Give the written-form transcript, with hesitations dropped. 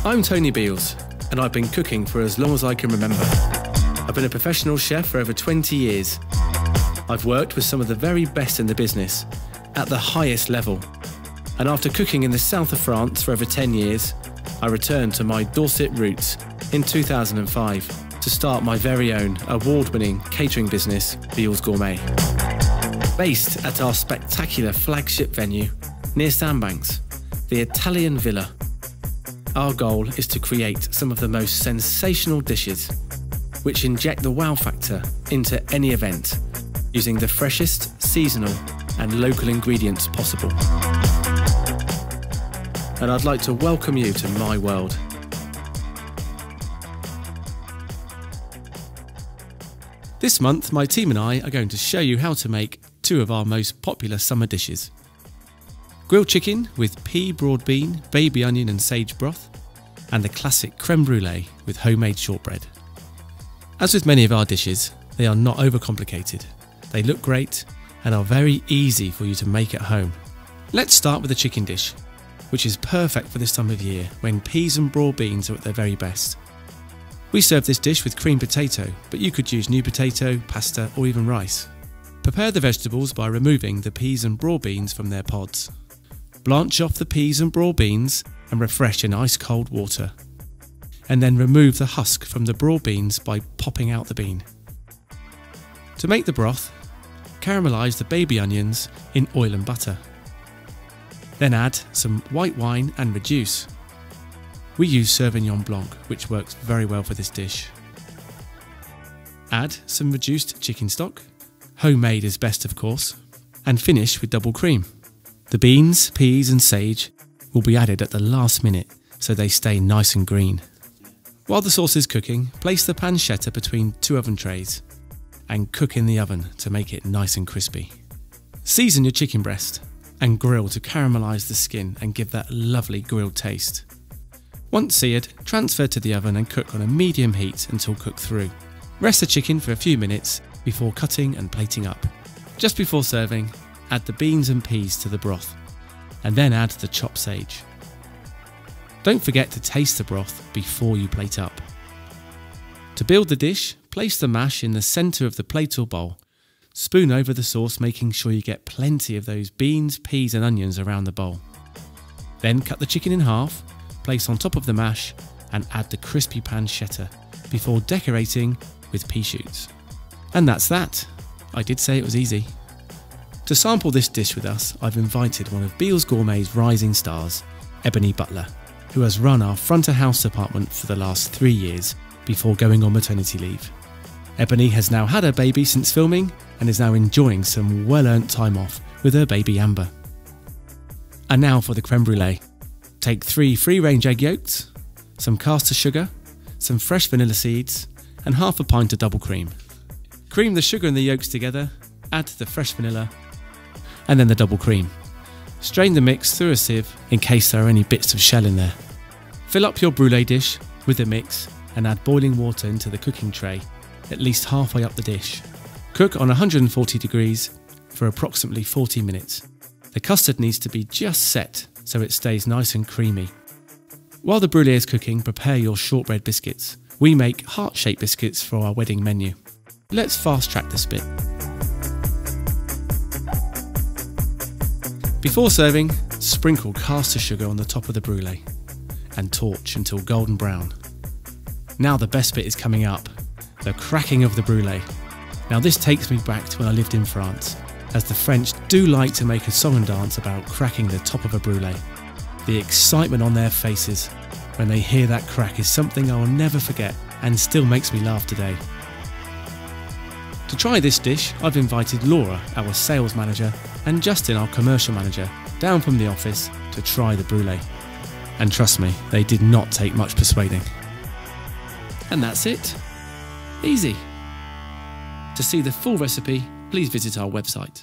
I'm Tony Beals, and I've been cooking for as long as I can remember. I've been a professional chef for over 20 years. I've worked with some of the very best in the business, at the highest level. And after cooking in the south of France for over 10 years, I returned to my Dorset roots in 2005 to start my very own award-winning catering business, Beals Gourmet. Based at our spectacular flagship venue near Sandbanks, the Italian Villa. Our goal is to create some of the most sensational dishes which inject the wow factor into any event using the freshest, seasonal and local ingredients possible. And I'd like to welcome you to my world. This month, my team and I are going to show you how to make two of our most popular summer dishes. Grilled chicken with pea, broad bean, baby onion and sage broth, and the classic creme brulee with homemade shortbread. As with many of our dishes, they are not overcomplicated. They look great and are very easy for you to make at home. Let's start with the chicken dish, which is perfect for this time of year when peas and broad beans are at their very best. We serve this dish with creamed potato, but you could use new potato, pasta or even rice. Prepare the vegetables by removing the peas and broad beans from their pods. Blanch off the peas and broad beans and refresh in ice cold water. And then remove the husk from the broad beans by popping out the bean. To make the broth, caramelise the baby onions in oil and butter. Then add some white wine and reduce. We use Sauvignon Blanc, which works very well for this dish. Add some reduced chicken stock, homemade is best of course, and finish with double cream. The beans, peas and sage will be added at the last minute so they stay nice and green. While the sauce is cooking, place the pancetta between two oven trays and cook in the oven to make it nice and crispy. Season your chicken breast and grill to caramelise the skin and give that lovely grilled taste. Once seared, transfer to the oven and cook on a medium heat until cooked through. Rest the chicken for a few minutes before cutting and plating up. Just before serving, add the beans and peas to the broth and then add the chopped sage. Don't forget to taste the broth before you plate up. To build the dish, place the mash in the centre of the plate or bowl. Spoon over the sauce, making sure you get plenty of those beans, peas and onions around the bowl. Then cut the chicken in half, place on top of the mash and add the crispy pancetta before decorating with pea shoots. And that's that. I did say it was easy. To sample this dish with us, I've invited one of Beals Gourmet's rising stars, Ebony Butler, who has run our front of house department for the last 3 years before going on maternity leave. Ebony has now had her baby since filming and is now enjoying some well-earned time off with her baby Amber. And now for the creme brulee. Take 3 free-range egg yolks, some caster sugar, some fresh vanilla seeds and half a pint of double cream. Cream the sugar and the yolks together, add the fresh vanilla and then the double cream. Strain the mix through a sieve in case there are any bits of shell in there. Fill up your brulee dish with the mix and add boiling water into the cooking tray at least halfway up the dish. Cook on 140 degrees for approximately 40 minutes. The custard needs to be just set so it stays nice and creamy. While the brulee is cooking, prepare your shortbread biscuits. We make heart-shaped biscuits for our wedding menu. Let's fast track this bit. Before serving, sprinkle caster sugar on the top of the brulee and torch until golden brown. Now the best bit is coming up, the cracking of the brulee. Now this takes me back to when I lived in France, as the French do like to make a song and dance about cracking the top of a brulee. The excitement on their faces when they hear that crack is something I will never forget and still makes me laugh today. To try this dish, I've invited Laura, our sales manager, and Justin, our commercial manager, down from the office to try the brulee. And trust me, they did not take much persuading. And that's it. Easy. To see the full recipe, please visit our website.